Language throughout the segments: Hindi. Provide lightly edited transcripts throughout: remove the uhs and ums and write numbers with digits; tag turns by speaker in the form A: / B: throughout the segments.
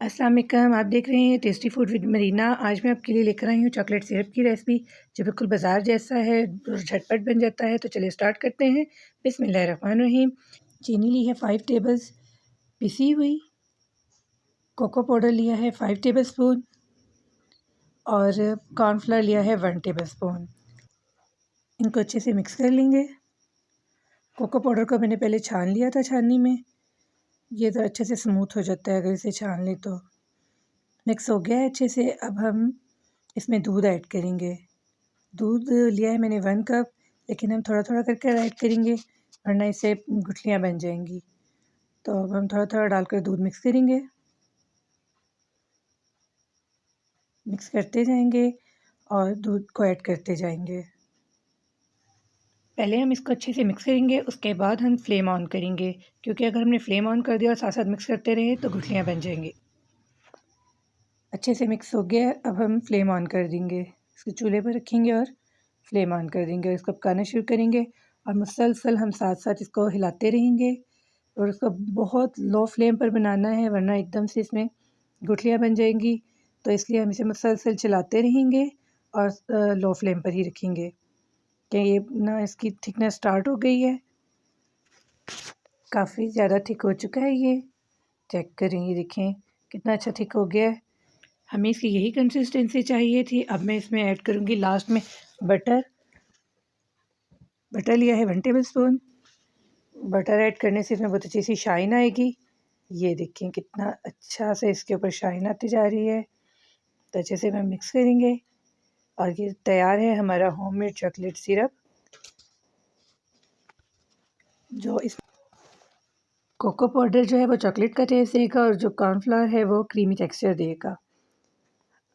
A: अस्सलाम वालेकुम, आप देख रहे हैं टेस्टी फूड विद मरीना। आज मैं आपके लिए लेकर आई हूँ चॉकलेट सिरप की रेसिपी, जो बिल्कुल बाज़ार जैसा है और झटपट बन जाता है। तो चलिए स्टार्ट करते हैं। बिस्मिल्लाहिर्रहमानिर्रहीम। चीनी ली है 5 टेबल्स, पिसी हुई कोको पाउडर लिया है 5 टेबल स्पून और कॉर्नफ्लोर लिया है 1 टेबल स्पून। इनको अच्छे से मिक्स कर लेंगे। कोको पाउडर को मैंने पहले छान लिया था छाननी में, ये तो अच्छे से स्मूथ हो जाता है अगर इसे छान लें तो। मिक्स हो गया है अच्छे से। अब हम इसमें दूध ऐड करेंगे। दूध लिया है मैंने 1 कप, लेकिन हम थोड़ा थोड़ा करके ऐड करेंगे वरना इससे गुठलियाँ बन जाएंगी। तो अब हम थोड़ा थोड़ा डालकर दूध मिक्स करेंगे, मिक्स करते जाएंगे और दूध को ऐड करते जाएंगे। पहले हम इसको अच्छे से मिक्स करेंगे, उसके बाद हम फ्लेम ऑन करेंगे, क्योंकि अगर हमने फ्लेम ऑन कर दिया और साथ साथ मिक्स करते रहे तो गुठलियाँ बन जाएंगी। अच्छे से मिक्स हो गया। अब हम फ्लेम ऑन कर देंगे, इसको चूल्हे पर रखेंगे और फ्लेम ऑन कर देंगे और इसको पकाना शुरू करेंगे। और मुसलसल हम साथ साथ इसको हिलाते रहेंगे और उसको बहुत लो फ्लेम पर बनाना है, वरना एकदम से इसमें गुठलियाँ बन जाएंगी। तो इसलिए हम इसे मुसलसल चलाते रहेंगे और लो फ्लेम पर ही रखेंगे। कि ये ना इसकी थिकनेस स्टार्ट हो गई है, काफ़ी ज़्यादा थिक हो चुका है ये। चेक करें, ये देखें कितना अच्छा थिक हो गया है। हमें इसकी यही कंसिस्टेंसी चाहिए थी। अब मैं इसमें ऐड करूँगी लास्ट में बटर। बटर लिया है 1 टेबल स्पून। बटर ऐड करने से इसमें बहुत अच्छी सी शाइन आएगी। ये देखें कितना अच्छा से इसके ऊपर शाइन आती जा रही है। तो अच्छे से हम मिक्स करेंगे और ये तैयार है हमारा होममेड चॉकलेट सिरप, जो इस कोको पाउडर जो है वो चॉकलेट का टेस्ट देगा और जो कॉर्नफ्लावर है वो क्रीमी टेक्सचर देगा।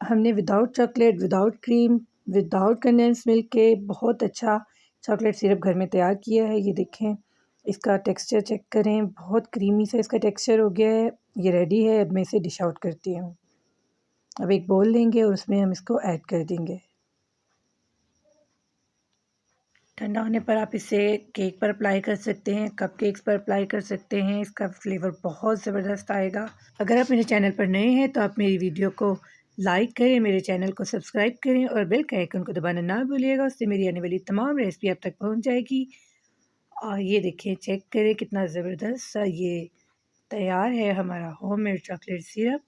A: हमने without chocolate, without cream, without condense milk के बहुत अच्छा चॉकलेट सिरप घर में तैयार किया है। ये देखें, इसका टेक्सचर चेक करें, बहुत क्रीमी सा इसका टेक्सचर हो गया है। ये रेडी है। अब मैं इसे डिश आउट करती हूँ। अब एक बोल लेंगे और उसमें हम इसको ऐड कर देंगे। ठंडा होने पर आप इसे केक पर अप्लाई कर सकते हैं, कप केक्स पर अप्लाई कर सकते हैं। इसका फ्लेवर बहुत ज़बरदस्त आएगा। अगर आप मेरे चैनल पर नए हैं तो आप मेरी वीडियो को लाइक करें, मेरे चैनल को सब्सक्राइब करें और बेल के आइकन को दबाना ना भूलिएगा। उससे मेरी आने वाली तमाम रेसिपी आप तक पहुंच जाएगी। और ये देखें, चेक करें कितना ज़बरदस्त सा ये तैयार है हमारा होममेड चॉकलेट सिरप।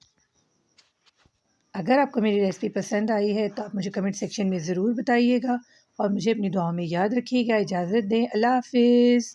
A: अगर आपको मेरी रेसिपी पसंद आई है तो आप मुझे कमेंट सेक्शन में ज़रूर बताइएगा और मुझे अपनी दुआओं में याद रखिएगा। इजाज़त दें, अल्लाह हाफ़िज़।